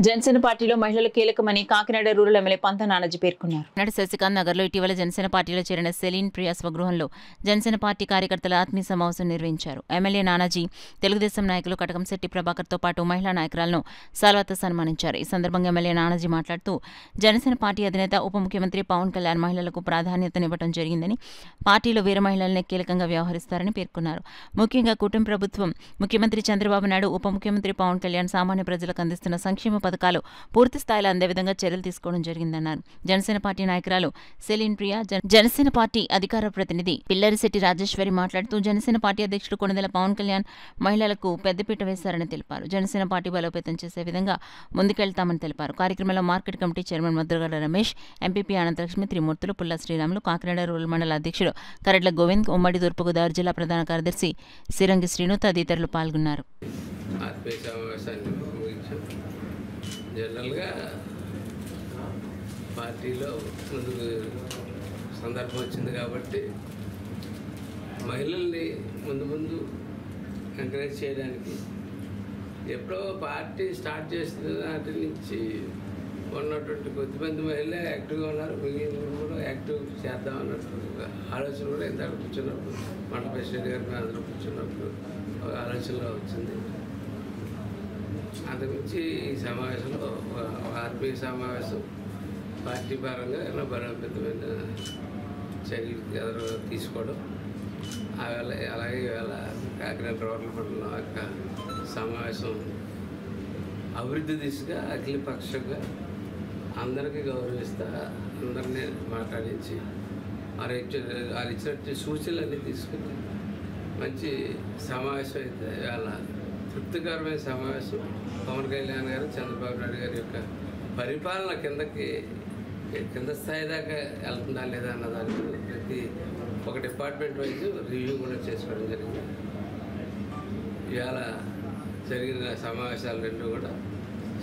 జనసేన పార్టీలో మహిళలు కీలకమని కాకినాడ రూరల్ ఎమ్మెల్యే పంత నానాజీ పేర్కొన్నారు. నాడు శశికాంత్ నగర్లో ఇటీవల జనసేన పార్టీలో చేరిన సెలీన్ ప్రియా స్వగృహంలో జనసేన పార్టీ కార్యకర్తల ఆత్మీయ సమావేశం నిర్వహించారు. ఎమ్మెల్యే నానాజీ తెలుగుదేశం నాయకులు కటకంశెట్టి ప్రభాకర్తో పాటు మహిళా నాయకురాలను సాల్వాతో సన్మానించారు. ఈ సందర్భంగా ఎమ్మెల్యే నానాజీ మాట్లాడుతూ జనసేన పార్టీ అధినేత ఉప ముఖ్యమంత్రి పవన్ కళ్యాణ్ మహిళలకు ప్రాధాన్యతనివ్వడం జరిగిందని, పార్టీలో వీర మహిళలనే కీలకంగా వ్యవహరిస్తారని పేర్కొన్నారు. ముఖ్యంగా కూటమి ప్రభుత్వం, ముఖ్యమంత్రి చంద్రబాబు నాయుడు, ఉప ముఖ్యమంత్రి పవన్ కళ్యాణ్ సామాన్య ప్రజలకు అందిస్తున్న సంక్షేమ పథకాలు పూర్తి స్థాయిలో అందే విధంగా చర్యలు తీసుకోవడం జరిగిందన్నారు. జనసేన పార్టీ నాయకురాలు సెలీన్ ప్రియా, జనసేన పార్టీ అధికార ప్రతినిధి పిల్లరిశెట్టి రాజేశ్వరి మాట్లాడుతూ జనసేన పార్టీ అధ్యక్షుడు కొణిదెల పవన్ కళ్యాణ్ మహిళలకు పెద్దపీట వేశారని తెలిపారు. జనసేన పార్టీ బలోపేతం చేసే విధంగా ముందుకెళ్తామని తెలిపారు. కార్యక్రమంలో market committee chairman Mudragada Ramesh, MPP Ananthalakshmi, Trimurthulu, Pulla Sriramulu, Kakinada rural మండల అధ్యక్షుడు కరెడ్ల గోవింద్, ఉమ్మడి తూర్పుగోదావరి జిల్లా ప్రధాన కార్యదర్శి సిరంగి శ్రీను తదితరులు పాల్గొన్నారు. జనరల్గా పార్టీలో ముందుకు సందర్భం వచ్చింది కాబట్టి మహిళల్ని ముందు ఎంకరేజ్ చేయడానికి ఎప్పుడో పార్టీ స్టార్ట్ చేసిన నాటి నుంచి ఉన్నటువంటి కొద్దిమంది మహిళలే యాక్టివ్గా ఉన్నారు. మిగిలిన కూడా యాక్టివ్ చేద్దాం అన్నట్టు ఆలోచన కూడా ఇంత కూర్చున్నప్పుడు మండల ప్రెసిడెంట్ గారి మీద అందరూ కూర్చున్నప్పుడు ఒక ఆలోచనలో వచ్చింది. అంతకుమించి ఈ సమావేశంలో ఆత్మీయ సమావేశం పార్టీ పరంగా ఏమైనా బలోపేతమైన చర్యలు తీసుకోవడం, అలాగే ఇవాళ కాకినాడ రోడ్ల పట్ల యొక్క సమావేశం అభివృద్ధి దిశగా అఖిలపక్షంగా అందరికీ గౌరవిస్తా అందరినీ మాట్లాడించి వారు ఇచ్చినట్టు సూచనలన్నీ తీసుకుని మంచి సమావేశం అయితే ఇవాళ తృప్తికరమైన సమావేశం. పవన్ కళ్యాణ్ గారు, చంద్రబాబు నాయుడు గారి యొక్క పరిపాలన కింద స్థాయి దాకా వెళ్తుందా లేదా అన్న దానికి ప్రతి ఒక డిపార్ట్మెంట్ వైజ్ రివ్యూ కూడా చేసుకోవడం జరిగింది. ఇవాళ జరిగిన సమావేశాలు రెండు కూడా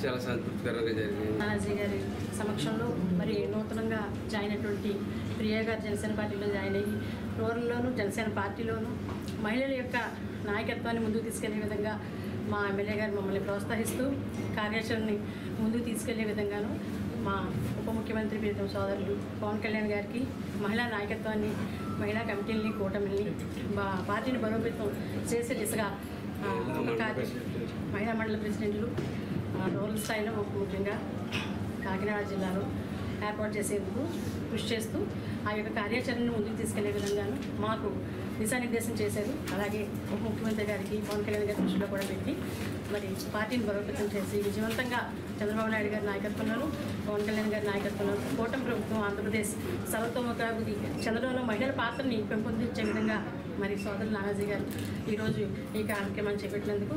చాలా సంతృప్తికరంగా జరిగింది. నానాజీ గారి సమక్షంలో మరి నూతనంగా జాయిన్ అయినటువంటి ప్రియా గారు జనసేన పార్టీలో జాయిన్ అయ్యి రూరల్లోనూ జనసేన పార్టీలోనూ మహిళల యొక్క నాయకత్వాన్ని ముందుకు తీసుకెళ్లే విధంగా మా ఎమ్మెల్యే గారు మమ్మల్ని ప్రోత్సహిస్తూ కార్యాచరణని ముందుకు తీసుకెళ్లే విధంగాను మా ఉప ముఖ్యమంత్రి ప్రీతం సోదరులు పవన్ కళ్యాణ్ గారికి మహిళా నాయకత్వాన్ని, మహిళా కమిటీలని, కూటమిల్ని, పార్టీని బలోపేతం చేసే దిశగా మహిళా మండల ప్రెసిడెంట్లు రూరల్ స్థాయిలో ముఖ్యంగా కాకినాడ జిల్లాలో ఏర్పాటు చేసేందుకు కృషి చేస్తూ ఆ యొక్క కార్యాచరణను ముందుకు తీసుకెళ్లే విధంగాను మాకు దిశానిర్దేశం చేశారు. అలాగే ఉప ముఖ్యమంత్రి గారికి పవన్ కళ్యాణ్ గారి దృష్టిలో కూడా పెట్టి మరి పార్టీని బలోపేతం చేసి విజయవంతంగా చంద్రబాబు నాయుడు గారి నాయకత్వంలోను, పవన్ కళ్యాణ్ గారి నాయకత్వంలో కూటమి ప్రభుత్వం ఆంధ్రప్రదేశ్ సర్వతోముఖాభివృద్ధి చంద్రబాబులో మహిళల పాత్రని పెంపొందించే విధంగా మరి సోదరులు నానాజీ గారు ఈరోజు ఈ కార్యక్రమాన్ని చేపట్టినందుకు